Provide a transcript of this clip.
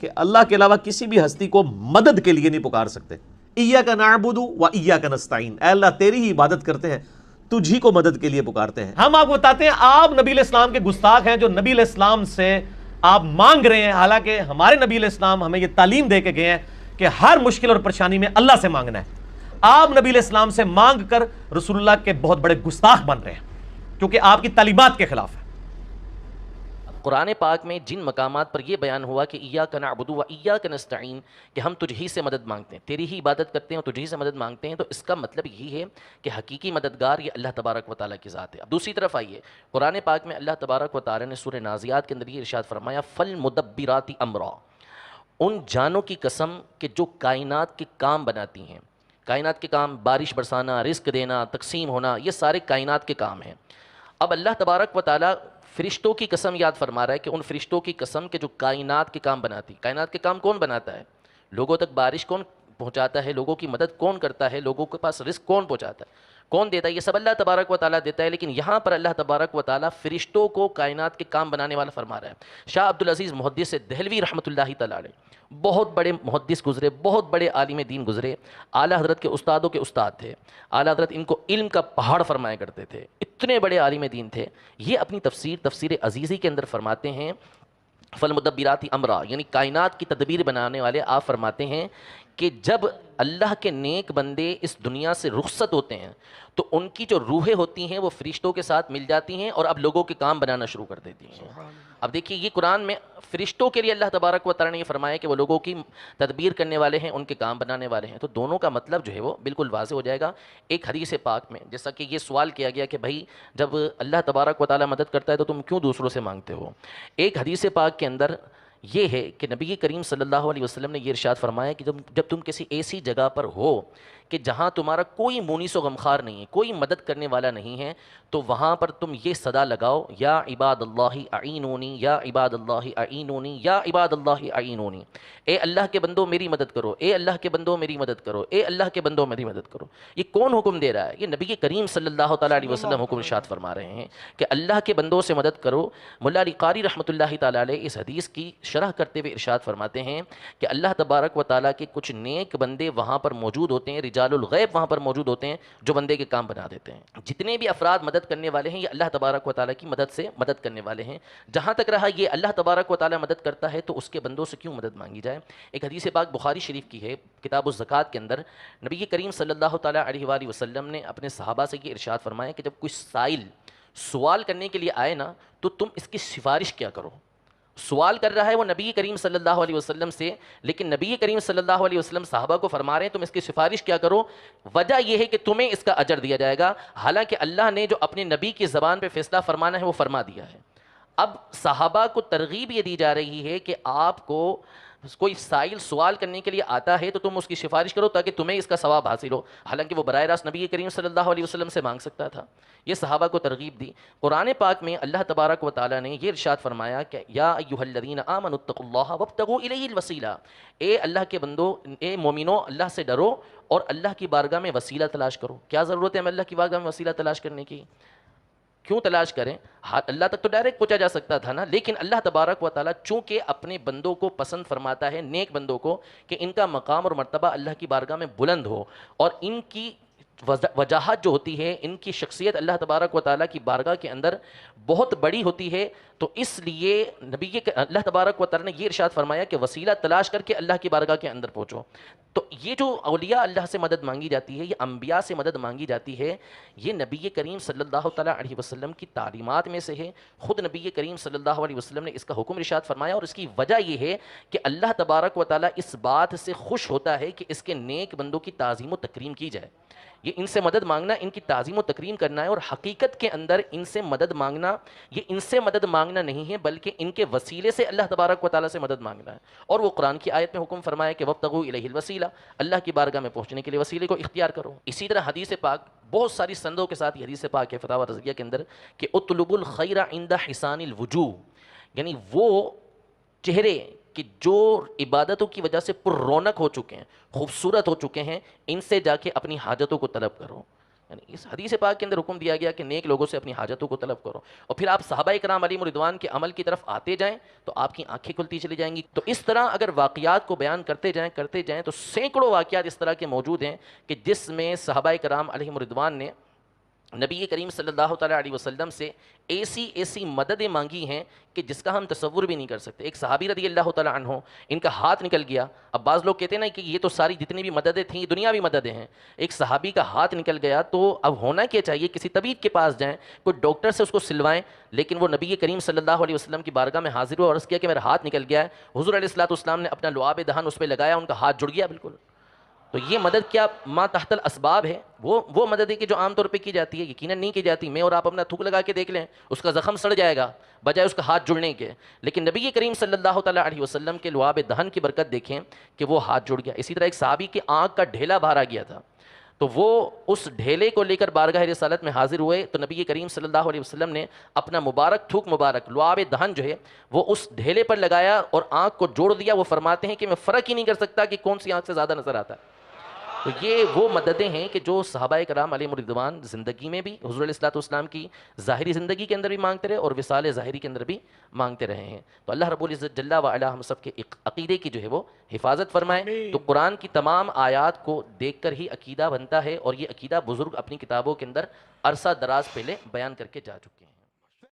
کہ اللہ کے علاوہ کسی بھی ہستی کو مدد کے لیے نہیں پکار سکتے. ایاک نعبد و ایاک نستعین، اے اللہ تیری ہی عبادت کرتے ہیں، تجھی کو مدد کے لیے پکارتے ہیں. ہم آپ کو بتاتے ہیں آپ نبی علیہ السلام کے گستاخ ہیں جو نبی علیہ السلام سے آپ مانگ رہے ہیں، حالانکہ ہمارے نبی علیہ السلام ہمیں یہ تعلیم دے کے گئے ہیں کہ ہر مشکل اور پریشانی میں اللہ سے مانگنا ہے. آپ نبی علیہ السلام سے مانگ کر رسول اللہ کے بہت بڑے گستاخ بن رہے ہیں کیونکہ آپ کی تعلیمات کے خلاف ہے. قرآن پاک میں جن مقامات پر یہ بیان ہوا کہ ایاک نعبد و ایاک نستعین، کہ ہم تجھ ہی سے مدد مانگتے ہیں، تیری ہی عبادت کرتے ہیں اور تجھ ہی سے مدد مانگتے ہیں، تو اس کا مطلب یہی ہے کہ حقیقی مددگار یہ اللہ تبارک و تعالیٰ کی ذات ہے. اب دوسری طرف آئیے، قرآن پاک میں اللہ تبارک و تعالیٰ نے سورہ نازعات کے اندر یہ ارشاد فرمایا فالمدبرات امرا، ان جانوں کی قسم کہ جو کائنات کے کام بناتی ہیں. کائنات کے کام، بارش برسانا، رزق دینا، تقسیم ہونا، یہ سارے کائنات کے کام ہیں. اب اللہ تبارک و تعالیٰ فرشتوں کی قسم یاد فرما رہا ہے کہ ان فرشتوں کی قسم کہ جو کائنات کے کام بناتی. کائنات کے کام کون بناتا ہے؟ لوگوں تک بارش کون پہنچاتا ہے؟ لوگوں کی مدد کون کرتا ہے؟ لوگوں کے پاس رزق کون پہنچاتا ہے؟ کون دیتا ہے؟ یہ سب اللہ تبارک و تعالیٰ دیتا ہے. لیکن یہاں پر اللہ تبارک و تعالیٰ فرشتوں کو کائنات کے کام بنانے والا فرما رہا ہے. شاہ عبدالعزیز محدث دہلوی رحمۃ اللہ تعالیٰ علیہ بہت بڑے محدث گزرے، بہت بڑے عالم دین گزرے، اعلیٰ حضرت کے استادوں کے استاد تھے. اعلیٰ حضرت ان کو علم کا پہاڑ فرمایا کرتے تھے، اتنے بڑے عالم دین تھے. یہ اپنی تفسیر عزیزی کے اندر فرماتے ہیں فالمدبرات امرا، یعنی کائنات کی تدبیر بنانے والے. آپ فرماتے ہیں کہ جب اللہ کے نیک بندے اس دنیا سے رخصت ہوتے ہیں تو ان کی جو روحیں ہوتی ہیں وہ فرشتوں کے ساتھ مل جاتی ہیں اور اب لوگوں کے کام بنانا شروع کر دیتی ہیں. اب دیکھیے یہ قرآن میں فرشتوں کے لیے اللہ تبارک و تعالیٰ نے یہ فرمایا کہ وہ لوگوں کی تدبیر کرنے والے ہیں، ان کے کام بنانے والے ہیں. تو دونوں کا مطلب جو ہے وہ بالکل واضح ہو جائے گا. ایک حدیث پاک میں جیسا کہ یہ سوال کیا گیا کہ بھائی جب اللہ تبارک و تعالیٰ مدد کرتا ہے تو تم کیوں دوسروں سے مانگتے ہو؟ ایک حدیث پاک کے اندر یہ ہے کہ نبی کریم صلی اللہ علیہ وسلم نے یہ ارشاد فرمایا کہ جب تم کسی ایسی جگہ پر ہو کہ جہاں تمہارا کوئی مونس و غمخوار نہیں ہے، کوئی مدد کرنے والا نہیں ہے، تو وہاں پر تم یہ صدا لگاؤ یا عباد اللہ اعینونی، یا عباد اللہ اعینونی، یا عباد اللہ اعینونی. اے اللہ کے بندو میری مدد کرو، اے اللہ کے بندو میری مدد کرو، اے اللہ کے بندو میری مدد کرو. یہ کون حکم دے رہا ہے؟ یہ نبی کریم صلی اللہ تعالیٰ علیہ وسلم حکم ارشاد فرما رہے ہیں کہ اللہ کے بندوں سے مدد کرو. ملا علی قاری رحمۃ اللہ تعالیٰ علیہ اس حدیث کی شرح کرتے ہوئے ارشاد فرماتے ہیں کہ اللہ تبارک و تعالیٰ کے کچھ نیک بندے وہاں پر موجود ہوتے ہیں، رجال الغیب وہاں پر موجود ہوتے ہیں جو بندے کے کام بنا دیتے ہیں. جتنے بھی افراد مدد کرنے والے ہیں یہ اللہ تبارک و تعالیٰ کی مدد سے مدد کرنے والے ہیں. جہاں تک رہا یہ اللہ تبارک و تعالیٰ مدد کرتا ہے تو اس کے بندوں سے کیوں مدد مانگی جائے؟ ایک حدیث پاک بخاری شریف کی ہے، کتاب الزکوٰۃ کے اندر نبی کریم صلی اللہ تعالیٰ علیہ وآلہ وسلم نے اپنے صحابہ سے یہ ارشاد فرمایا کہ جب کوئی سائل سوال کرنے کے لیے آئے نا تو تم اس کی سفارش کیا کرو. سوال کر رہا ہے وہ نبی کریم صلی اللہ علیہ وسلم سے، لیکن نبی کریم صلی اللہ علیہ وسلم صحابہ کو فرما رہے ہیں تم اس کی سفارش کیا کرو. وجہ یہ ہے کہ تمہیں اس کا اجر دیا جائے گا، حالانکہ اللہ نے جو اپنے نبی کی زبان پہ فیصلہ فرمانا ہے وہ فرما دیا ہے. اب صحابہ کو ترغیب یہ دی جا رہی ہے کہ آپ کو کوئی سائل سوال کرنے کے لیے آتا ہے تو تم اس کی سفارش کرو تاکہ تمہیں اس کا ثواب حاصل ہو، حالانکہ وہ براہ راست نبی کریم صلی اللہ علیہ وسلم سے مانگ سکتا تھا. یہ صحابہ کو ترغیب دی. قرآن پاک میں اللہ تبارک و تعالیٰ نے یہ ارشاد فرمایا کہ یا ایھا الذین آمنوا اتقوا اللہ وابتغوا الیہ الوسیلہ، اے اللہ کے بندو، اے مومنو اللہ سے ڈرو اور اللہ کی بارگاہ میں وسیلہ تلاش کرو. کیا ضرورت ہے ہمیں اللہ کی بارگاہ میں وسیلہ تلاش کرنے کی؟ کیوں تلاش کریں؟ اللہ تک تو ڈائریکٹ پہنچا جا سکتا تھا نا. لیکن اللہ تبارک و تعالیٰ چونکہ اپنے بندوں کو پسند فرماتا ہے، نیک بندوں کو، کہ ان کا مقام اور مرتبہ اللہ کی بارگاہ میں بلند ہو اور ان کی وجاہت جو ہوتی ہے، ان کی شخصیت اللہ تبارک و تعالیٰ کی بارگاہ کے اندر بہت بڑی ہوتی ہے، تو اس لیے اللہ تبارک و تعالیٰ نے یہ ارشاد فرمایا کہ وسیلہ تلاش کر کے اللہ کی بارگاہ کے اندر پہنچو. تو یہ جو اولیاء اللہ سے مدد مانگی جاتی ہے، یہ انبیاء سے مدد مانگی جاتی ہے، یہ نبی کریم صلی اللہ تعالیٰ علیہ وسلم کی تعلیمات میں سے ہے. خود نبی کریم صلی اللہ علیہ وسلم نے اس کا حکم ارشاد فرمایا، اور اس کی وجہ یہ ہے کہ اللہ تبارک و تعالیٰ اس بات سے خوش ہوتا ہے کہ اس کے نیک بندوں کی تعظیم و تکریم کی جائے. یہ ان سے مدد مانگنا، ان کی تعظیم و تکریم کرنا ہے، اور حقیقت کے اندر ان سے مدد مانگنا یہ ان سے مدد مانگنا نہیں ہے بلکہ ان کے وسیلے سے اللہ تبارک و تعالیٰ سے مدد مانگنا ہے. اور وہ قرآن کی آیت میں حکم فرمایا کہ وابتغوا الیہ الوسیلہ، اللہ کی بارگاہ میں پہنچنے کے لیے وسیلے کو اختیار کرو. اسی طرح حدیث پاک بہت ساری سندوں کے ساتھ یہ حدیث پاک ہے فتاوی رضویہ کے اندر کہ اطلبوا الخیر عند حسان الوجوہ، یعنی وہ چہرے کہ جو عبادتوں کی وجہ سے پر رونق ہو چکے ہیں، خوبصورت ہو چکے ہیں، ان سے جا کے اپنی حاجتوں کو طلب کرو. یعنی اس حدیث پاک کے اندر حکم دیا گیا کہ نیک لوگوں سے اپنی حاجتوں کو طلب کرو، اور پھر آپ صحابہ کرام علیہم رضوان کے عمل کی طرف آتے جائیں تو آپ کی آنکھیں کھلتی چلی جائیں گی۔ تو اس طرح اگر واقعات کو بیان کرتے جائیں تو سینکڑوں واقعات اس طرح کے موجود ہیں کہ جس میں صحابہ کرام علیہم رضوان نے نبی کریم صلی اللہ تعالیٰ علیہ وسلم سے ایسی مددیں مانگی ہیں کہ جس کا ہم تصور بھی نہیں کر سکتے۔ ایک صحابی رضی اللہ تعالیٰ عنہ، ان کا ہاتھ نکل گیا۔ اب بعض لوگ کہتے ہیں نا کہ یہ تو ساری جتنی بھی مددیں تھیں یہ دنیاوی مددیں ہیں، ایک صحابی کا ہاتھ نکل گیا تو اب ہونا کیا چاہیے؟ کسی طبیب کے پاس جائیں، کوئی ڈاکٹر سے اس کو سلوائیں، لیکن وہ نبی کریم صلی اللہ علیہ وسلم کی بارگاہ میں حاضر ہوا اور عرض کیا کہ میرا ہاتھ نکل گیا ہے۔ حضور علیہ الصلوۃ والسلام نے اپنا لعاب دہن اس پہ لگایا، ان کا ہاتھ جڑ گیا بالکل۔ تو یہ مدد کیا ما تحت الاسباب ہے؟ وہ مدد ہے کہ جو عام طور پہ کی جاتی ہے؟ یقیناً نہیں کی جاتی۔ میں اور آپ اپنا تھوک لگا کے دیکھ لیں، اس کا زخم سڑ جائے گا بجائے اس کا ہاتھ جڑنے کے، لیکن نبی کریم صلی اللہ تعالیٰ علیہ وسلم کے لعاب دہن کی برکت دیکھیں کہ وہ ہاتھ جڑ گیا۔ اسی طرح ایک صحابی کی آنکھ کا ڈھیلا باہر آ گیا تھا، تو وہ اس ڈھیلے کو لے کر بارگاہ رسالت میں حاضر ہوئے تو نبی کریم صلی اللہ علیہ وسلم نے اپنا مبارک تھوک مبارک لعاب دہن جو ہے وہ اس ڈھیلے پر لگایا اور آنکھ کو جوڑ دیا۔ وہ فرماتے ہیں کہ میں فرق ہی نہیں کر سکتا کہ کون سی آنکھ سے زیادہ نظر آتا ہے۔ تو یہ وہ مددیں ہیں کہ جو صحابہ کرام علیہم رضوان زندگی میں بھی حضور علیہ الصلوۃ والسلام کی ظاہری زندگی کے اندر بھی مانگتے رہے اور وصال ظاہری کے اندر بھی مانگتے رہے ہیں۔ تو اللہ رب العزت جل وعلا ہم سب کے عقیدے کی جو ہے وہ حفاظت فرمائے۔ تو قرآن کی تمام آیات کو دیکھ کر ہی عقیدہ بنتا ہے، اور یہ عقیدہ بزرگ اپنی کتابوں کے اندر عرصہ دراز پہلے بیان کر کے جا چکے ہیں۔